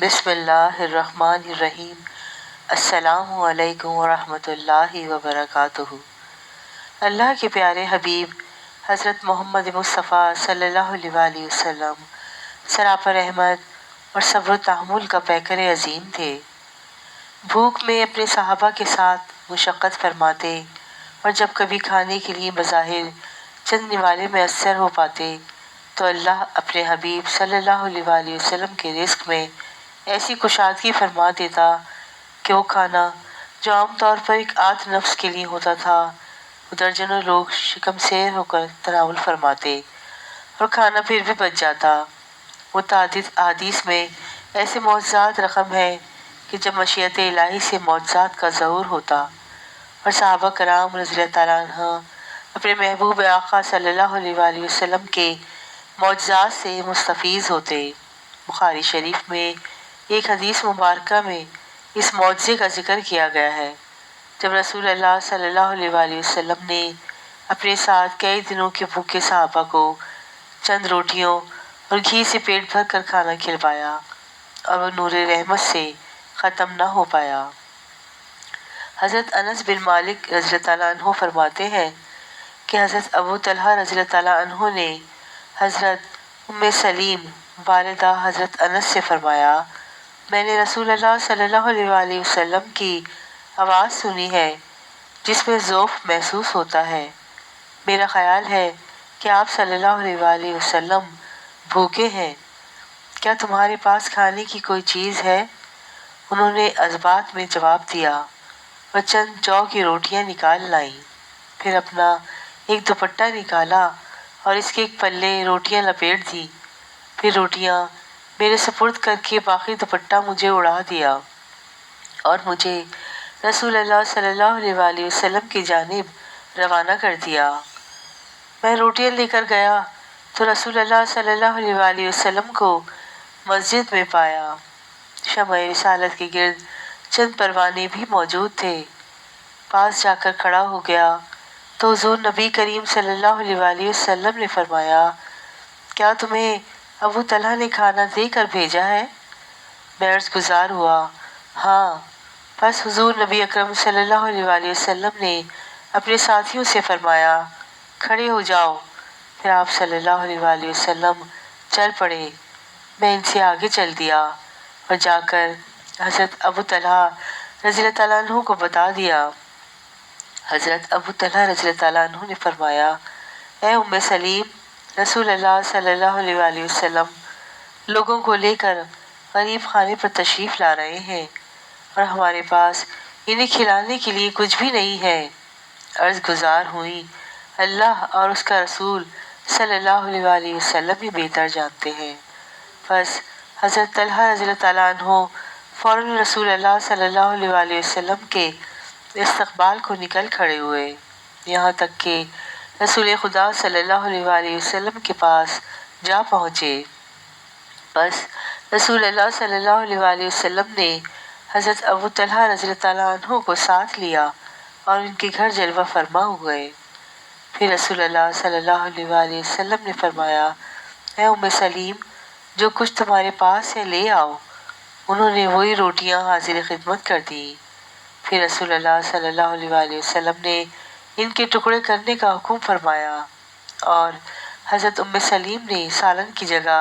بسم اللہ الرحمن الرحیم۔ السلام علیکم ورحمۃ اللہ وبرکاتہ۔ اللہ کے پیارے حبیب حضرت محمد مصطفیٰ صلی اللہ علیہ وآلہ وسلم سراپا رحمت اور صبر و تحمل کا پیکر عظیم تھے۔ بھوک میں اپنے صحابہ کے ساتھ مشقت فرماتے اور جب کبھی کھانے کے لیے بظاہر چند نوالے میسر ہو پاتے تو اللہ اپنے حبیب صلی اللہ علیہ وآلہ وسلم کے رزق میں ایسی کشادگی فرما دیتا کہ وہ کھانا جو عام طور پر ایک آدھ نفس کے لیے ہوتا تھا وہ درجنوں لوگ شکم سیر ہو کر تناول فرماتے اور کھانا پھر بھی بچ جاتا۔ متعدد احادیث میں ایسے معجزات رقم ہے کہ جب مشیت الہی سے معجزات کا ظہور ہوتا اور صحابہ کرام رضی اللہ تعالیٰ عنہ اپنے محبوب آقا صلی اللہ علیہ وآلہ وسلم کے معجزات سے مستفیض ہوتے۔ بخاری شریف میں ایک حدیث مبارکہ میں اس معجزے کا ذکر کیا گیا ہے جب رسول اللہ صلی اللہ علیہ وآلہ وسلم نے اپنے ساتھ کئی دنوں کے بھوکے صحابہ کو چند روٹیوں اور گھی سے پیٹ بھر کر کھانا کھلوایا اور وہ نور رحمت سے ختم نہ ہو پایا۔ حضرت انس بن مالک رضی اللہ تعالیٰ عنہ فرماتے ہیں کہ حضرت ابو طلحہ رضی اللہ تعالیٰ عنہ نے حضرت ام سلیم والدہ حضرت انس سے فرمایا، میں نے رسول اللہ صلی اللہ علیہ وآلہ وسلم کی آواز سنی ہے جس میں ذوف محسوس ہوتا ہے۔ میرا خیال ہے کہ آپ صلی اللہ علیہ وآلہ وسلم بھوکے ہیں، کیا تمہارے پاس کھانے کی کوئی چیز ہے؟ انہوں نے ازبات میں جواب دیا اور چند جو کی روٹیاں نکال لائیں، پھر اپنا ایک دوپٹہ نکالا اور اس کے ایک پلے روٹیاں لپیٹ دی، پھر روٹیاں میرے سپرد کر کے باقی دوپٹہ مجھے اڑا دیا اور مجھے رسول اللہ صلی اللہ علیہ وآلہ وسلم کی جانب روانہ کر دیا۔ میں روٹیاں لے کر گیا تو رسول اللہ صلی اللہ علیہ وآلہ وسلم کو مسجد میں پایا۔ شمع رسالت کے گرد چند پروانے بھی موجود تھے۔ پاس جا کر کھڑا ہو گیا تو حضور نبی کریم صلی اللہ علیہ وآلہ وسلم نے فرمایا، کیا تمہیں ابو طلحہ نے کھانا دے کر بھیجا ہے؟ میں عرض گزار ہوا، ہاں۔ پس حضور نبی اکرم صلی اللہ علیہ وآلہ وسلم نے اپنے ساتھیوں سے فرمایا، کھڑے ہو جاؤ۔ پھر آپ صلی اللہ علیہ وآلہ وسلم چل پڑے۔ میں ان سے آگے چل دیا اور جا کر حضرت ابو طلحہ رضی اللہ تعالیٰ عنہ کو بتا دیا۔ حضرت ابو طلحہ رضی اللہ تعالیٰ عنہ نے فرمایا، اے ام سلیم، رسول اللہ صلی اللہ علیہ وآلہ وسلم لوگوں کو لے کر غریب خانے پر تشریف لا رہے ہیں اور ہمارے پاس انہیں کھلانے کے لیے کچھ بھی نہیں ہے۔ عرض گزار ہوئی، اللہ اور اس کا رسول صلی اللہ علیہ وآلہ وسلم ہی بہتر جانتے ہیں۔ بس حضرت طلحہ رضی اللہ تعالیٰ عنہ فوراً رسول اللہ صلی اللہ علیہ وآلہ وسلم کے استقبال کو نکل کھڑے ہوئے، یہاں تک کہ رسول خدا صلی اللہ علیہ وآلہ وسلم کے پاس جا پہنچے۔ بس رسول اللہ صلی اللہ علیہ وآلہ وسلم نے حضرت ابو طلحہ رضی اللہ تعالیٰ عنہ کو ساتھ لیا اور ان کے گھر جلوہ فرما ہوئے۔ پھر رسول اللہ صلی اللہ علیہ وآلہ وسلم نے فرمایا، اے ام سلیم، جو کچھ تمہارے پاس ہے لے آؤ۔ انہوں نے وہی روٹیاں حاضر خدمت کر دیں۔ پھر رسول اللہ صلی اللہ علیہ وآلہ وسلم نے ان کے ٹکڑے کرنے کا حکم فرمایا اور حضرت ام سلیم نے سالن کی جگہ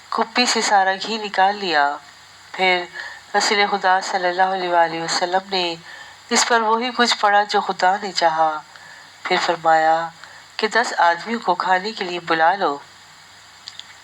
کپی سے سارا گھی نکال لیا۔ پھر رسول خدا صلی اللہ علیہ وآلہ وسلم نے اس پر وہی کچھ پڑا جو خدا نے چاہا، پھر فرمایا کہ 10 آدمیوں کو کھانے کے لیے بلا لو۔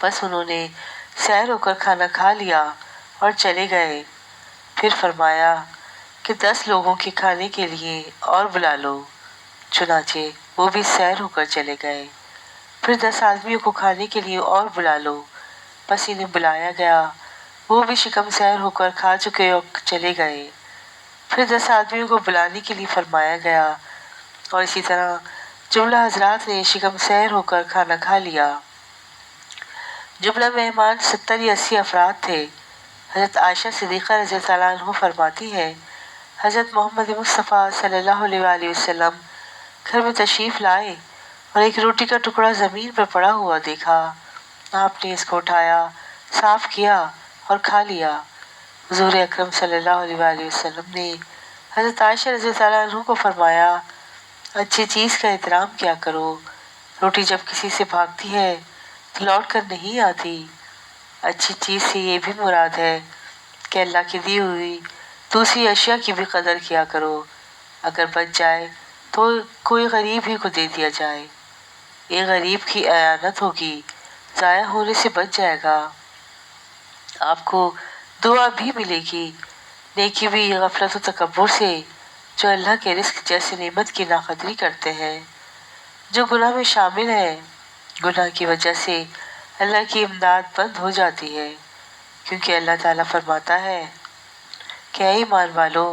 بس انہوں نے سیر ہو کر کھانا کھا لیا اور چلے گئے۔ پھر فرمایا کہ 10 لوگوں کے کھانے کے لیے اور بلا لو۔ چنانچہ وہ بھی سیر ہو کر چلے گئے۔ پھر 10 آدمیوں کو کھانے کے لیے اور بلا لو۔ بس انہیں بلایا گیا، وہ بھی شکم سیر ہو کر کھا چکے اور چلے گئے۔ پھر 10 آدمیوں کو بلانے کے لیے فرمایا گیا اور اسی طرح جملہ حضرات نے شکم سیر ہو کر کھانا کھا لیا۔ جملہ مہمان 70 یا 80 افراد تھے۔ حضرت عائشہ صدیقہ رضی اللہ عنہ فرماتی ہے، حضرت محمد مصطفیٰ صلی اللہ علیہ وآلہ وسلم گھر میں تشریف لائے اور ایک روٹی کا ٹکڑا زمین پر پڑا ہوا دیکھا۔ آپ نے اس کو اٹھایا، صاف کیا اور کھا لیا۔ حضور اکرم صلی اللہ علیہ وآلہ وسلم نے حضرت عائشہ رضی اللہ عنہ کو فرمایا، اچھی چیز کا احترام کیا کرو، روٹی جب کسی سے بھاگتی ہے تو لوٹ کر نہیں آتی۔ اچھی چیز سے یہ بھی مراد ہے کہ اللہ کی دی ہوئی دوسری اشیاء کی بھی قدر کیا کرو، اگر بچ جائے تو کوئی غریب ہی کو دے دیا جائے، یہ غریب کی اعانت ہوگی، ضائع ہونے سے بچ جائے گا، آپ کو دعا بھی ملے گی۔ نیکی بھی غفلت و تکبر سے، جو اللہ کے رزق جیسے نعمت کی ناقدری کرتے ہیں، جو گناہ میں شامل ہے۔ گناہ کی وجہ سے اللہ کی امداد بند ہو جاتی ہے، کیونکہ اللہ تعالیٰ فرماتا ہے کہ اے ایمان والو،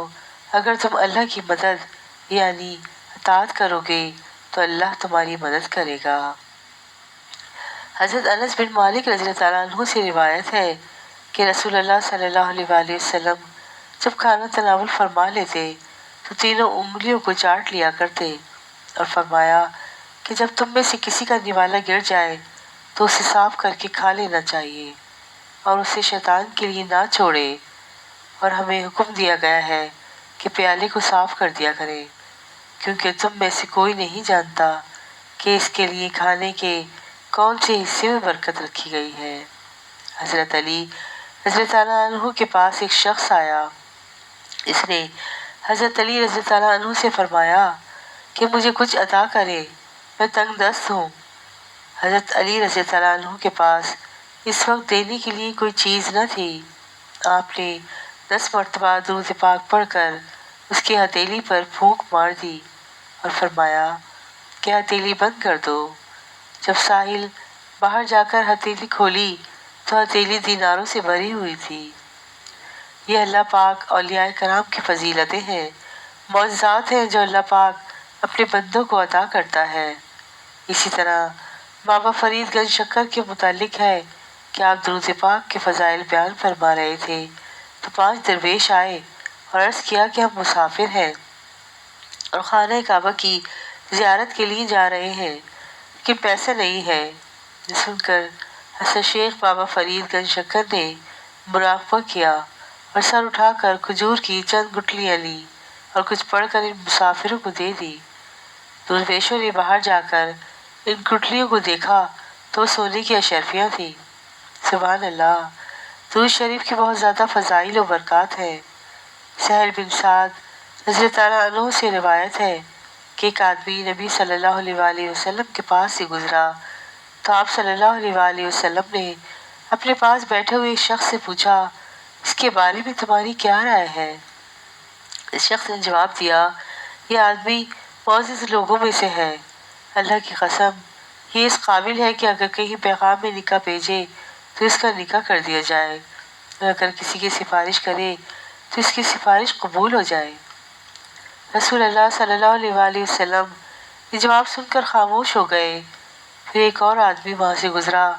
اگر تم اللہ کی مدد یعنی اطاعت کرو گے تو اللہ تمہاری مدد کرے گا۔ حضرت انس بن مالک رضی اللہ عنہ سے روایت ہے کہ رسول اللہ صلی اللہ علیہ وآلہ وسلم جب کھانا تناول فرما لیتے تو تینوں انگلیوں کو چاٹ لیا کرتے اور فرمایا کہ جب تم میں سے کسی کا نوالا گر جائے تو اسے صاف کر کے کھا لینا چاہیے اور اسے شیطان کے لیے نہ چھوڑے، اور ہمیں حکم دیا گیا ہے کہ پیالے کو صاف کر دیا کرے، کیونکہ تم میں سے کوئی نہیں جانتا کہ اس کے لیے کھانے کے کون سے حصے میں برکت رکھی گئی ہے۔ حضرت علی رضی اللہ عنہ کے پاس ایک شخص آیا، اس نے حضرت علی رضی اللہ عنہ سے فرمایا کہ مجھے کچھ عطا کرے، میں تنگ دست ہوں۔ حضرت علی رضی اللہ عنہ کے پاس اس وقت دینے کے لیے کوئی چیز نہ تھی۔ آپ نے 10 مرتبہ درود پاک پڑھ کر اس کی ہتھیلی پر پھونک مار دی اور فرمایا کہ ہتھیلی بند کر دو۔ جب ساحل باہر جا کر ہتھیلی کھولی تو ہتھیلی دیناروں سے بھری ہوئی تھی۔ یہ اللہ پاک اولیاء کرام کی فضیلتیں ہیں، معجزات ہیں جو اللہ پاک اپنے بندوں کو عطا کرتا ہے۔ اسی طرح بابا فرید گنج شکر کے متعلق ہے کہ آپ درود پاک کے فضائل بیان فرما رہے تھے تو 5 درویش آئے اور عرض کیا کہ ہم مسافر ہیں اور خانہ کعبہ کی زیارت کے لیے جا رہے ہیں، لیکن پیسے نہیں ہے۔ یہ سن کر حضرت شیخ بابا فرید گنج شکر نے مراقبہ کیا اور سر اٹھا کر کھجور کی چند گٹلیاں لی اور کچھ پڑھ کر ان مسافروں کو دے دی۔ درویشوں نے باہر جا کر ان گٹلیوں کو دیکھا تو سونے کی اشرفیاں تھیں۔ سبحان اللہ، درود شریف کی بہت زیادہ فضائل و برکات ہیں۔ سہل بن سعد رضی اللہ عنہ سے روایت ہے کہ ایک آدمی نبی صلی اللہ علیہ وآلہ وسلم کے پاس سے گزرا تو آپ صلی اللہ علیہ وآلہ وسلم نے اپنے پاس بیٹھے ہوئے ایک شخص سے پوچھا، اس کے بارے میں تمہاری کیا رائے ہے؟ اس شخص نے جواب دیا، یہ آدمی معزز لوگوں میں سے ہے، اللہ کی قسم یہ اس قابل ہے کہ اگر کہیں پیغام میں نکاح بھیجے تو اس کا نکاح کر دیا جائے، اور اگر کسی کی سفارش کرے تو اس کی سفارش قبول ہو جائے۔ رسول اللہ صلی اللہ علیہ وآلہ وسلم یہ جواب سن کر خاموش ہو گئے۔ پھر ایک اور آدمی وہاں سے گزرا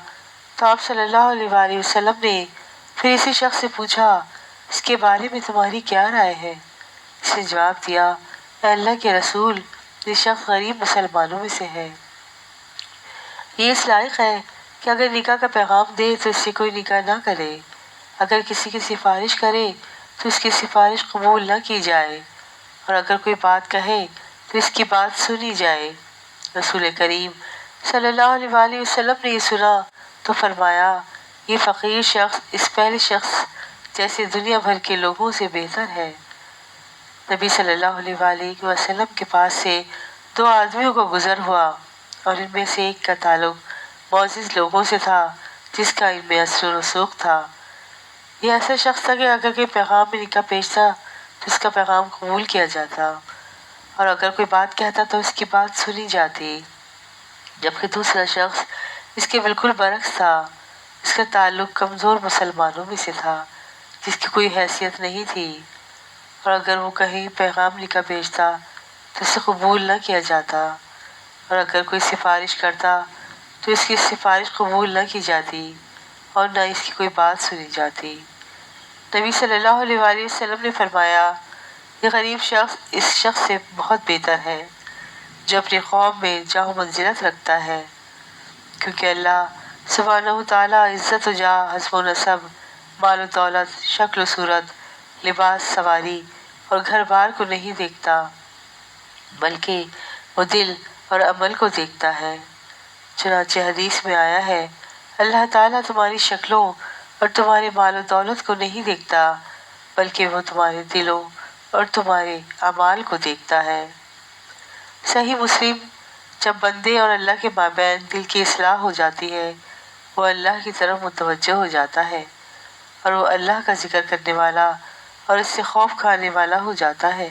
تو آپ صلی اللہ علیہ وآلہ وسلم نے پھر اسی شخص سے پوچھا، اس کے بارے میں تمہاری کیا رائے ہے؟ اس نے جواب دیا، اے اللہ کے رسول، یہ شخص غریب مسلمانوں میں سے ہے، یہ اس لائق ہے کہ اگر نکاح کا پیغام دے تو اس سے کوئی نکاح نہ کرے، اگر کسی کی سفارش کرے تو اس کی سفارش قبول نہ کی جائے، اور اگر کوئی بات کہے تو اس کی بات سنی جائے۔ رسول کریم صلی اللہ علیہ وآلہ وسلم نے یہ سنا تو فرمایا، یہ فقیر شخص اس پہلے شخص جیسے دنیا بھر کے لوگوں سے بہتر ہے۔ نبی صلی اللہ علیہ وآلہ وسلم کے پاس سے 2 آدمیوں کو گزر ہوا اور ان میں سے ایک کا تعلق معزز لوگوں سے تھا جس کا ان میں اثر و رسوخ تھا۔ یہ ایسا شخص تھا کہ اگر کوئی پیغام میں نکاح بھیجتا تو اس کا پیغام قبول کیا جاتا، اور اگر کوئی بات کہتا تو اس کی بات سنی جاتی، جبکہ دوسرا شخص اس کے بالکل برعکس تھا، اس کا تعلق کمزور مسلمانوں میں سے تھا جس کی کوئی حیثیت نہیں تھی، اور اگر وہ کہیں پیغام نکاح بھیجتا تو اسے قبول نہ کیا جاتا، اور اگر کوئی سفارش کرتا تو اس کی سفارش قبول نہ کی جاتی اور نہ اس کی کوئی بات سنی جاتی۔ نبی صلی اللہ علیہ وآلہ وسلم نے فرمایا، یہ غریب شخص اس شخص سے بہت بہتر ہے جو اپنی قوم میں جاہ و منزلت رکھتا ہے، کیونکہ اللہ سبحانہ وتعالیٰ عزت و جاہ، حسب و نسب، مال و دولت، شکل و صورت لباس سواری اور گھر بار کو نہیں دیکھتا، بلکہ وہ دل اور عمل کو دیکھتا ہے۔ چنانچہ حدیث میں آیا ہے، اللہ تعالیٰ تمہاری شکلوں اور تمہارے مال و دولت کو نہیں دیکھتا، بلکہ وہ تمہارے دلوں اور تمہارے اعمال کو دیکھتا ہے۔ صحیح مسلم۔ جب بندے اور اللہ کے مابین دل کی اصلاح ہو جاتی ہے، وہ اللہ کی طرف متوجہ ہو جاتا ہے اور وہ اللہ کا ذکر کرنے والا اور اس سے خوف کھانے والا ہو جاتا ہے،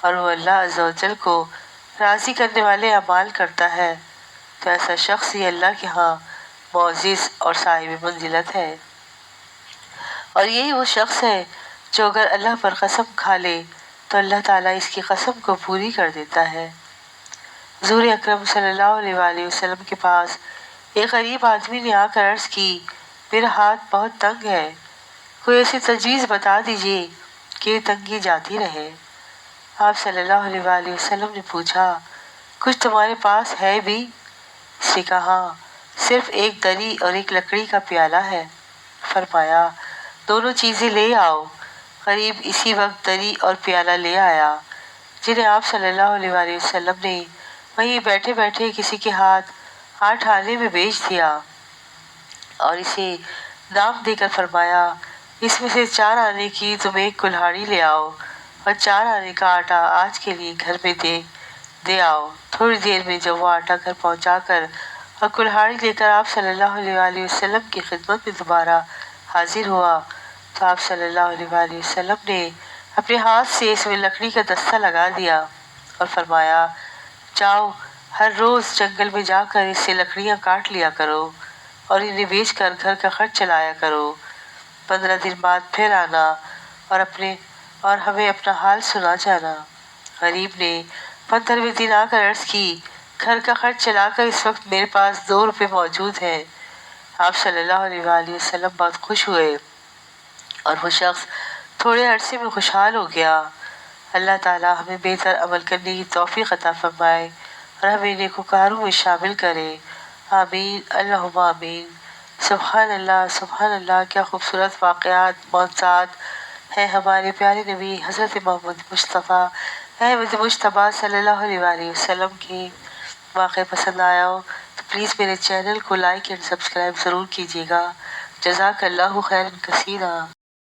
اور وہ اللہ عز و جل کو راضی کرنے والے اعمال کرتا ہے، تو ایسا شخص ہی اللہ کے ہاں معزز اور صاحب منزلت ہے۔ اور یہی وہ شخص ہے جو اگر اللہ پر قسم کھا لے تو اللہ تعالیٰ اس کی قسم کو پوری کر دیتا ہے۔ حضور اکرم صلی اللہ علیہ وآلہ وسلم کے پاس ایک غریب آدمی نے آ کر عرض کی، میرا ہاتھ بہت تنگ ہے، کوئی ایسی تجویز بتا دیجیے کہ یہ تنگی جاتی رہے۔ آپ صلی اللہ علیہ وآلہ وسلم نے پوچھا، کچھ تمہارے پاس ہے بھی؟ اس نے کہا، صرف ایک دری اور ایک لکڑی کا پیالہ ہے۔ فرمایا، دونوں چیزیں لے آؤ۔ غریب اسی وقت دری اور پیالہ لے آیا، جنہیں آپ صلی اللہ علیہ وآلہ وسلم نے وہیں بیٹھے بیٹھے کسی کے ہاتھ 8 آنے میں بیچ دیا اور اسے نام دے کر فرمایا، اس میں سے 4 آنے کی تم ایک کلہاڑی لے آؤ اور 4 آنے کا آٹا آج کے لیے گھر میں دے آؤ۔ تھوڑی دیر میں جب وہ آٹا گھر پہنچا کر اور کلہاڑی لے کر آپ صلی اللہ علیہ وآلہ وسلم کی خدمت میں دوبارہ حاضر ہوا تو آپ صلی اللہ علیہ وآلہ وسلم نے اپنے ہاتھ سے اس میں لکڑی کا دستہ لگا دیا اور فرمایا، جاؤ ہر روز جنگل میں جا کر اس سے لکڑیاں کاٹ لیا کرو اور انہیں بیچ کر گھر کا خرچ چلایا کرو۔ 15 دن بعد پھر آنا اور ہمیں اپنا حال سنا جانا۔ غریب نے 15ویں دن آ کر عرض کی، گھر کا خرچ چلا کر اس وقت میرے پاس 2 روپے موجود ہیں۔ آپ صلی اللہ علیہ وآلہ وسلم بہت خوش ہوئے اور وہ شخص تھوڑے عرصے میں خوشحال ہو گیا۔ اللہ تعالیٰ ہمیں بہتر عمل کرنے کی توفیق عطا فرمائے اور ہمیں نیکوکاروں میں شامل کرے۔ آمین، اللہم آمین۔ سبحان اللہ، سبحان اللہ، کیا خوبصورت واقعات، معجزات ہیں ہمارے پیارے نبی حضرت محمد مصطفیٰ احمد مجتبیٰ صلی اللہ علیہ وآلہ وسلم کے۔ واقعہ پسند آیا ہو تو پلیز میرے چینل کو لائک اینڈ سبسکرائب ضرور کیجیے گا۔ جزاک اللہ خیرا کثیرا۔